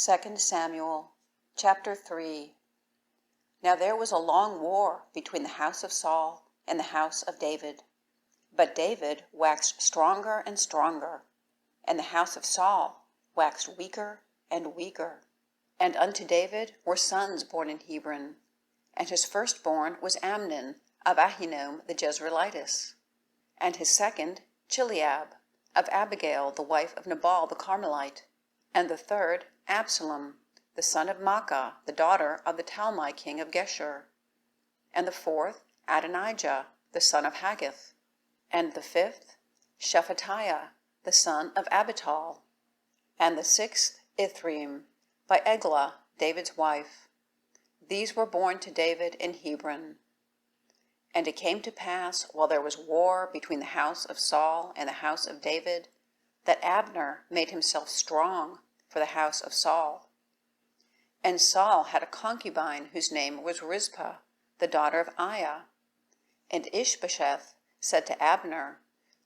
2 Samuel chapter 3. Now there was a long war between the house of Saul and the house of David. But David waxed stronger and stronger, and the house of Saul waxed weaker and weaker. And unto David were sons born in Hebron, and his firstborn was Amnon of Ahinoam the Jezreelitess, and his second Chileab of Abigail the wife of Nabal the Carmelite, and the third Absalom the son of Maacah the daughter of the Talmai king of Geshur, and the fourth Adonijah the son of Haggith, and the fifth Shephatiah the son of Abital, and the sixth Ithream by Eglah David's wife. These were born to David in Hebron. And it came to pass, while there was war between the house of Saul and the house of David, that Abner made himself strong for the house of Saul. And Saul had a concubine whose name was Rizpah, the daughter of Aiah. And Ishbosheth said to Abner,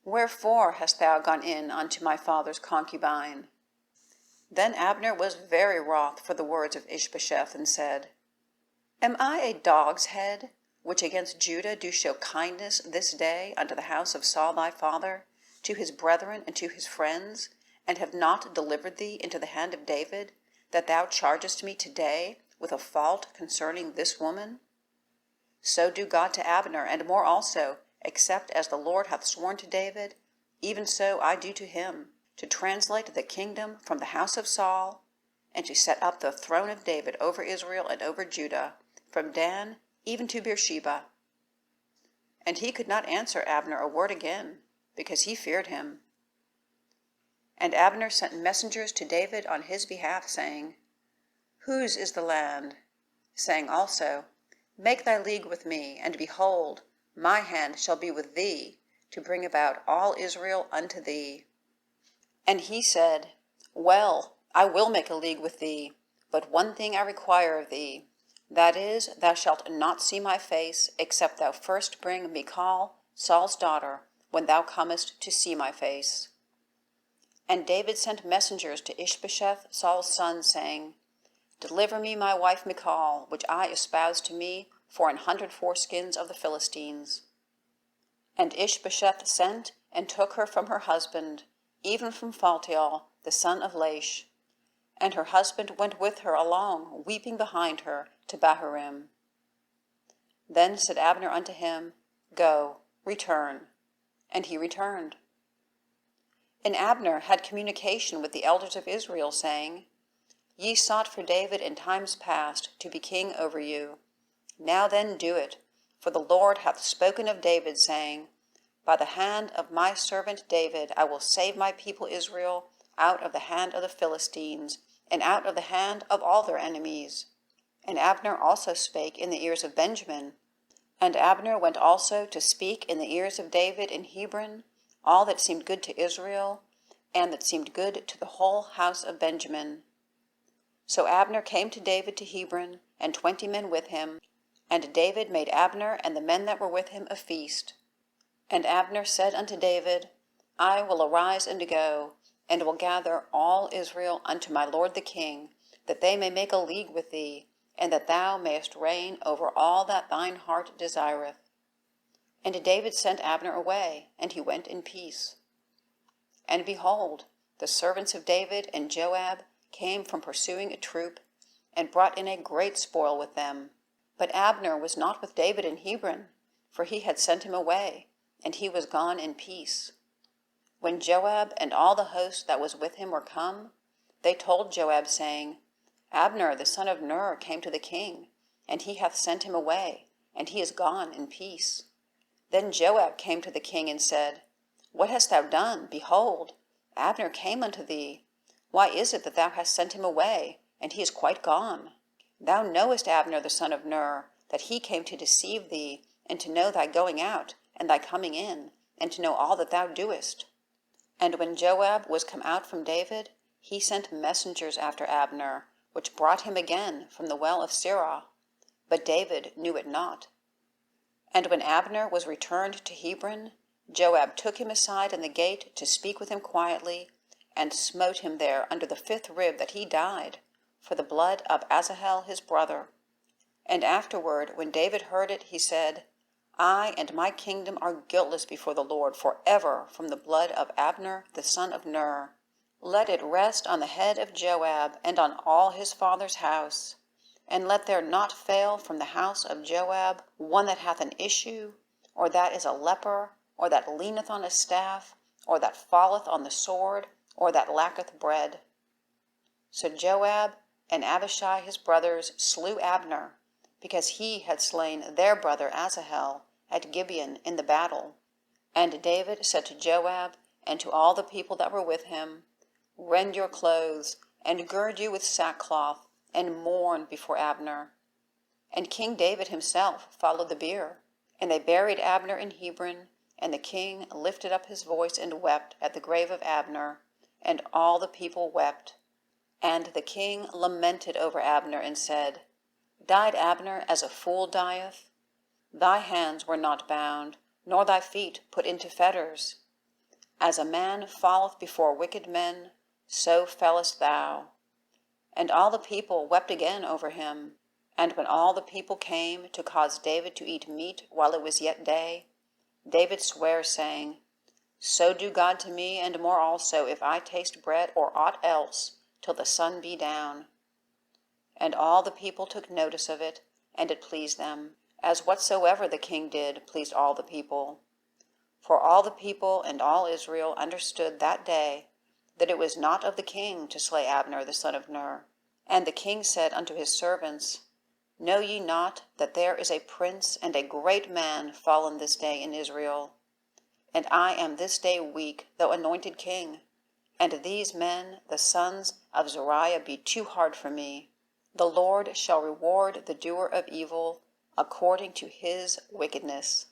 Wherefore hast thou gone in unto my father's concubine? Then Abner was very wroth for the words of Ishbosheth, and said, Am I a dog's head, which against Judah do show kindness this day unto the house of Saul thy father, to his brethren and to his friends, and have not delivered thee into the hand of David, that thou chargest me today with a fault concerning this woman? So do God to Abner, and more also, except as the Lord hath sworn to David, even so I do to him, to translate the kingdom from the house of Saul, and to set up the throne of David over Israel and over Judah, from Dan even to Beersheba. And he could not answer Abner a word again, because he feared him. And Abner sent messengers to David on his behalf, saying, Whose is the land? Saying also, Make thy league with me, and behold, my hand shall be with thee, to bring about all Israel unto thee. And he said, Well, I will make a league with thee, but one thing I require of thee, that is, thou shalt not see my face, except thou first bring Michal, Saul's daughter, when thou comest to see my face. And David sent messengers to Ishbosheth, Saul's son, saying, Deliver me my wife Michal, which I espoused to me for 100 foreskins of the Philistines. And Ishbosheth sent and took her from her husband, even from Phaltiel, the son of Laish. And her husband went with her along, weeping behind her, to Bahurim. Then said Abner unto him, Go, return. And he returned. And Abner had communication with the elders of Israel, saying, Ye sought for David in times past to be king over you. Now then do it, for the Lord hath spoken of David, saying, By the hand of my servant David I will save my people Israel out of the hand of the Philistines, and out of the hand of all their enemies. And Abner also spake in the ears of Benjamin. And Abner went also to speak in the ears of David in Hebron, all that seemed good to Israel, and that seemed good to the whole house of Benjamin. So Abner came to David to Hebron, and 20 men with him, and David made Abner and the men that were with him a feast. And Abner said unto David, I will arise and go, and will gather all Israel unto my lord the king, that they may make a league with thee, and that thou mayest reign over all that thine heart desireth. And David sent Abner away, and he went in peace. And behold, the servants of David and Joab came from pursuing a troop, and brought in a great spoil with them. But Abner was not with David in Hebron, for he had sent him away, and he was gone in peace. When Joab and all the host that was with him were come, they told Joab, saying, Abner the son of Ner came to the king, and he hath sent him away, and he is gone in peace. Then Joab came to the king and said, What hast thou done? Behold, Abner came unto thee. Why is it that thou hast sent him away, and he is quite gone? Thou knowest Abner the son of Ner, that he came to deceive thee, and to know thy going out, and thy coming in, and to know all that thou doest. And when Joab was come out from David, he sent messengers after Abner, which brought him again from the well of Sirah. But David knew it not. And when Abner was returned to Hebron, Joab took him aside in the gate to speak with him quietly, and smote him there under the 5th rib that he died, for the blood of Asahel his brother. And afterward, when David heard it, he said, I and my kingdom are guiltless before the Lord forever from the blood of Abner the son of Ner. Let it rest on the head of Joab and on all his father's house. And let there not fail from the house of Joab one that hath an issue, or that is a leper, or that leaneth on a staff, or that falleth on the sword, or that lacketh bread. So Joab and Abishai his brothers slew Abner, because he had slain their brother Asahel at Gibeon in the battle. And David said to Joab and to all the people that were with him, Rend your clothes, and gird you with sackcloth, and mourn before Abner. And King David himself followed the bier. And they buried Abner in Hebron, and the king lifted up his voice and wept at the grave of Abner, and all the people wept. And the king lamented over Abner and said, Died Abner as a fool dieth? Thy hands were not bound, nor thy feet put into fetters. As a man falleth before wicked men, so fellest thou. And all the people wept again over him. And when all the people came to cause David to eat meat while it was yet day, David sware, saying, So do God to me, and more also, if I taste bread or aught else, till the sun be down. And all the people took notice of it, and it pleased them, as whatsoever the king did pleased all the people. For all the people and all Israel understood that day that it was not of the king to slay Abner the son of Ner. And the king said unto his servants, Know ye not that there is a prince and a great man fallen this day in Israel? And I am this day weak, though anointed king. And these men, the sons of Zeruiah, be too hard for me. The Lord shall reward the doer of evil according to his wickedness.